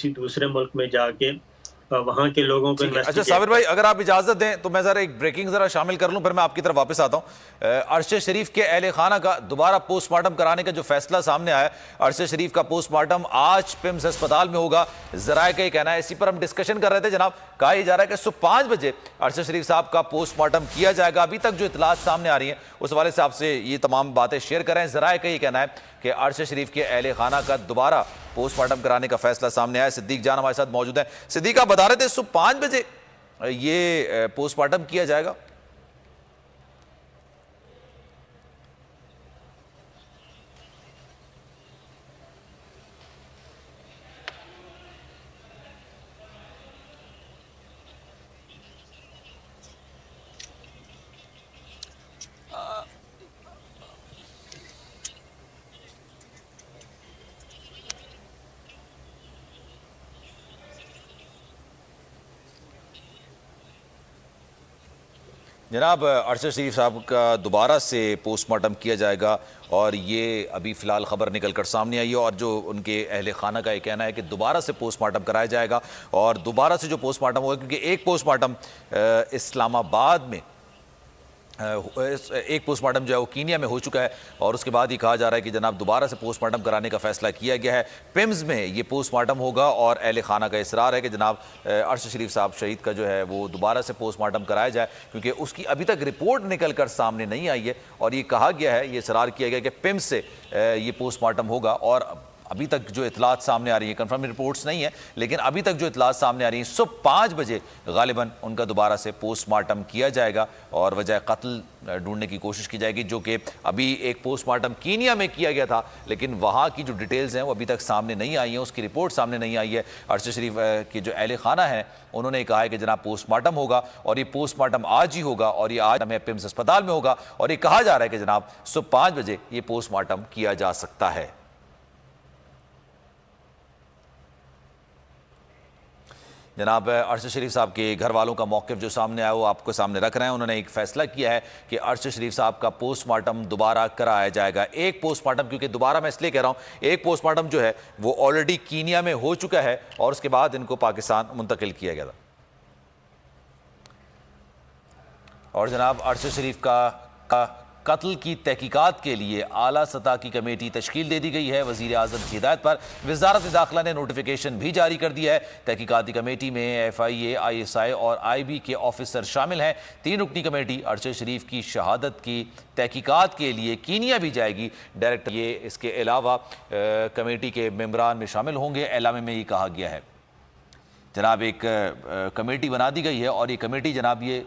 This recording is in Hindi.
किसी दूसरे मुल्क में जाके वहाँ के लोगों को ठीक है। अच्छा इन्वेस्टिगेट साबिर भाई, अगर आप इजाजत दें तो मैं जरा एक ब्रेकिंग जरा शामिल कर लूं, फिर मैं आपकी तरफ वापस आता हूं। अरशद शरीफ के अहले खाना का दोबारा पोस्टमार्टम कराने का जो फैसला सामने आया, अरशद शरीफ का पोस्टमार्टम आज पिम्स अस्पताल में होगा, जराए का ही कहना है। इसी पर हम डिस्कशन कर रहे थे जनाब। कहा ही जा रहा है कि सुबह 5 बजे अरशद शरीफ साहब का पोस्टमार्टम किया जाएगा। अभी तक जो इतलात सामने आ रही हैं उस हवाले से आपसे ये तमाम बातें शेयर कर रहे हैं। जराए का ही कहना है कि अरशद शरीफ के अहले खाना का दोबारा पोस्टमार्टम कराने का फैसला सामने आया। सिद्दीक जान हमारे साथ मौजूद है। सिद्दीक, आप बता रहे थे सुबह 5 बजे ये पोस्टमार्टम किया जाएगा। जनाब, अरशद शरीफ साहब का दोबारा से पोस्टमार्टम किया जाएगा और ये अभी फ़िलहाल ख़बर निकल कर सामने आई है, और जो उनके अहले खाना का ये कहना है कि दोबारा से पोस्टमार्टम कराया जाएगा। और दोबारा से जो पोस्टमार्टम होगा, क्योंकि एक पोस्टमार्टम इस्लामाबाद में एक पोस्टमार्टम जो है वो कीनिया में हो चुका है, और उसके बाद ही कहा जा रहा है कि जनाब दोबारा से पोस्टमार्टम कराने का फैसला किया गया है। पिम्स में ये पोस्टमार्टम होगा और अहले खाना का इसरार है कि जनाब अरशद शरीफ साहब शहीद का जो है वो दोबारा से पोस्टमार्टम कराया जाए, क्योंकि उसकी अभी तक रिपोर्ट निकल कर सामने नहीं आई है। और ये कहा गया है, ये इसरार किया गया कि पिम्स से ये पोस्टमार्टम होगा। और अभी तक जो इतलात सामने आ रही है, कंफर्म रिपोर्ट्स नहीं है, लेकिन अभी तक जो इतलात सामने आ रही है, सुबह 5 बजे गालिबन उनका दोबारा से पोस्टमार्टम किया जाएगा और वजह कत्ल ढूंढने की कोशिश की जाएगी। जो कि अभी एक पोस्टमार्टम कीनिया में किया गया था, लेकिन वहाँ की जो डिटेल्स हैं वो अभी तक सामने नहीं आई हैं, उसकी रिपोर्ट सामने नहीं आई है। अरशद शरीफ के जो अहले खाना है उन्होंने कहा है कि जनाब पोस्टमार्टम होगा, और ये पोस्टमार्टम आज ही होगा, और ये आज हमें पिम्स अस्पताल में होगा, और ये कहा जा रहा है कि जनाब सुबह 5 बजे ये पोस्टमार्टम किया जा सकता है। जनाब, अरशद शरीफ साहब के घर वालों का मौक़िफ़ जो सामने आया वो आपको सामने रख रहे हैं। उन्होंने एक फ़ैसला किया है कि अरशद शरीफ साहब का पोस्टमार्टम दोबारा कराया जाएगा। एक पोस्टमार्टम, क्योंकि दोबारा मैं इसलिए कह रहा हूँ, एक पोस्टमार्टम जो है वो ऑलरेडी कीनिया में हो चुका है और उसके बाद इनको पाकिस्तान मुंतकिल किया गया था। और जनाब, अरशद शरीफ का कत्ल की तहकीकात के लिए आला सतह की कमेटी तश्कील दे दी गई है। वज़ीर आज़म की हिदायत पर वज़ारत दाखिला ने नोटिफिकेशन भी जारी कर दिया है। तहकीकाती कमेटी में FIA, ISI और IB के ऑफिसर शामिल हैं। 3 रुकनी कमेटी अरशद शरीफ की शहादत की तहकीकात के लिए कीनिया भी जाएगी। डायरेक्टर ये इसके अलावा कमेटी के मेम्बरान में शामिल होंगे। एलामे में ये कहा गया है। जनाब, एक कमेटी बना दी गई है और ये कमेटी जनाब ये